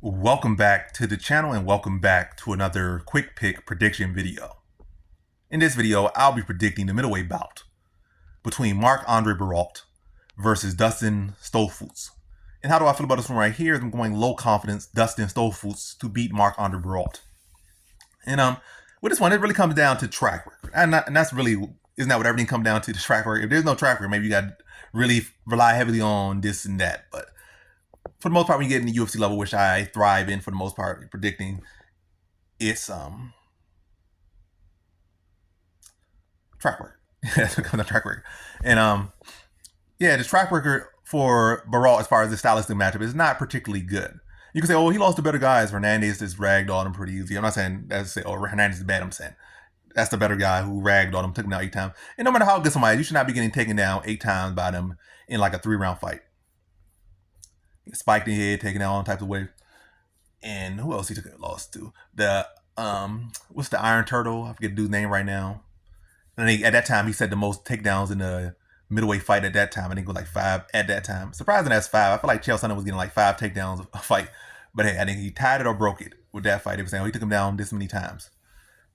Welcome back to the channel and welcome back to another quick pick prediction video. In this video, I'll be predicting the middleweight bout between Marc-Andre Barriault versus Dustin Stoltzfus. And how do I feel about this one right here? I'm going low confidence Dustin Stoltzfus to beat Marc-Andre Barriault. And with this one, it really comes down to track record. And that's really, isn't that what everything comes down to, the track record? If there's no track record, maybe you got to really rely heavily on this and that. But for the most part, when you get in the UFC level, which I thrive in for the most part, predicting, it's track record. That's what comes to track record. And yeah, the track record for Barriault as far as the stylistic matchup is not particularly good. You can say, oh, he lost to better guys. Hernandez just ragged on him pretty easy. I'm not saying that's oh, Hernandez is bad. I'm saying that's the better guy who ragged on him, took him down 8 times. And no matter how good somebody is, you should not be getting taken down 8 times by them in like a 3-round fight. Spiked in the head, taken out all types of ways. And who else he took a loss to? The what's the Iron Turtle? I forget the dude's name right now. And at that time, he said the most takedowns in the middleweight fight at that time. I think it was like 5 at that time. Surprising that's 5. I feel like Chael Sonnen was getting like 5 takedowns a fight. But hey, I think he tied it or broke it with that fight. They were saying, oh, he took him down this many times.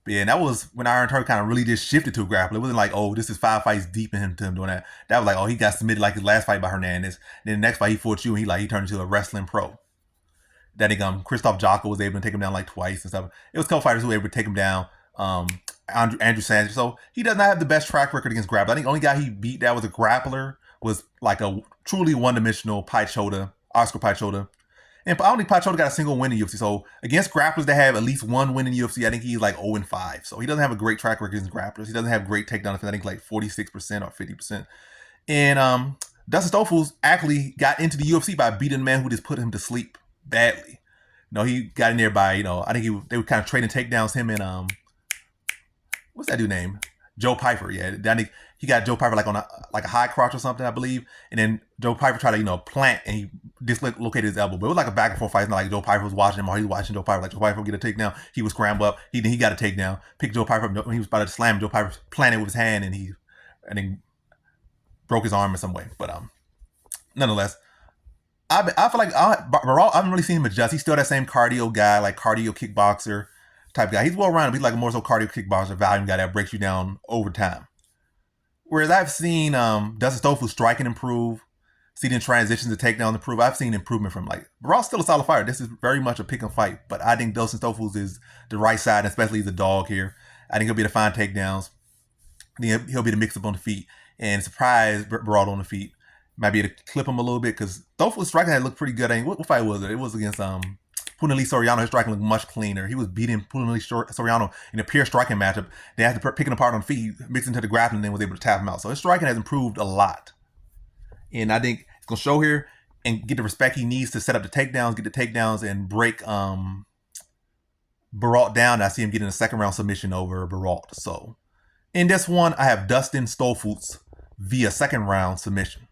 But yeah, and that was when Iron Turtle kind of really just shifted to a grappler. It wasn't like, oh, this is 5 fights deep in him to him doing that. That was like, oh, he got submitted like his last fight by Hernandez. Then the next fight he fought you, and he turned into a wrestling pro. That Christoph Jocko was able to take him down like twice and stuff. It was a couple fighters who were able to take him down. Andrew Sanchez. So he does not have the best track record against grapplers. I think the only guy he beat that was a grappler was like a truly one-dimensional Oscar Piechota. And I don't think Piechota got a single win in UFC. So against grapplers that have at least 1 win in UFC, I think he's like 0-5. So he doesn't have a great track record against grapplers. He doesn't have great takedown defense. I think like 46% or 50%. And Dustin Stoltzfus actually got into the UFC by beating a man who just put him to sleep badly. He got in there by, I think they were kind of trading takedowns, him and what's that dude name? Joe Piper. Yeah, I think he got Joe Piper like on a high crotch or something, I believe. And then Joe Piper tried to, plant, and he dislocated his elbow. But it was like a back and forth fight. It's not like Joe Piper was watching him or he was watching Joe Piper. Like Joe Piper would get a takedown. He would scramble up. He got a takedown. Picked Joe Piper up. When he was about to slam, Joe Piper planted with his hand, and he broke his arm in some way. But nonetheless, I feel like Barriault, I haven't really seen him adjust. He's still that same cardio guy, like cardio kickboxer type guy. He's well-rounded. He's like a more so cardio kickboxer, volume guy that breaks you down over time. Whereas I've seen Dustin Stoltzfus striking improve, seen transitions to takedowns improve. I've seen improvement from Barriault's still a solid fighter. This is very much a pick and fight, but I think Dustin Stoltzfus is the right side, especially as a dog here. I think he'll be able to find takedowns. I think he'll be the mix-up on the feet and surprise Barriault on the feet. Might be able to clip him a little bit because Stoltzfus striking had looked pretty good. I mean, what fight was it? It was against Punahele Soriano. His striking looked much cleaner. He was beating Punahele Soriano in a pure striking matchup. They had to pick him apart on the feet, he mixed into the grappling, and then was able to tap him out. So his striking has improved a lot. And I think it's going to show here and get the respect he needs to set up the takedowns, get the takedowns, and break Barriault down. I see him getting a 2nd round submission over Barriault. So in this one, I have Dustin Stoltzfus via 2nd round submission.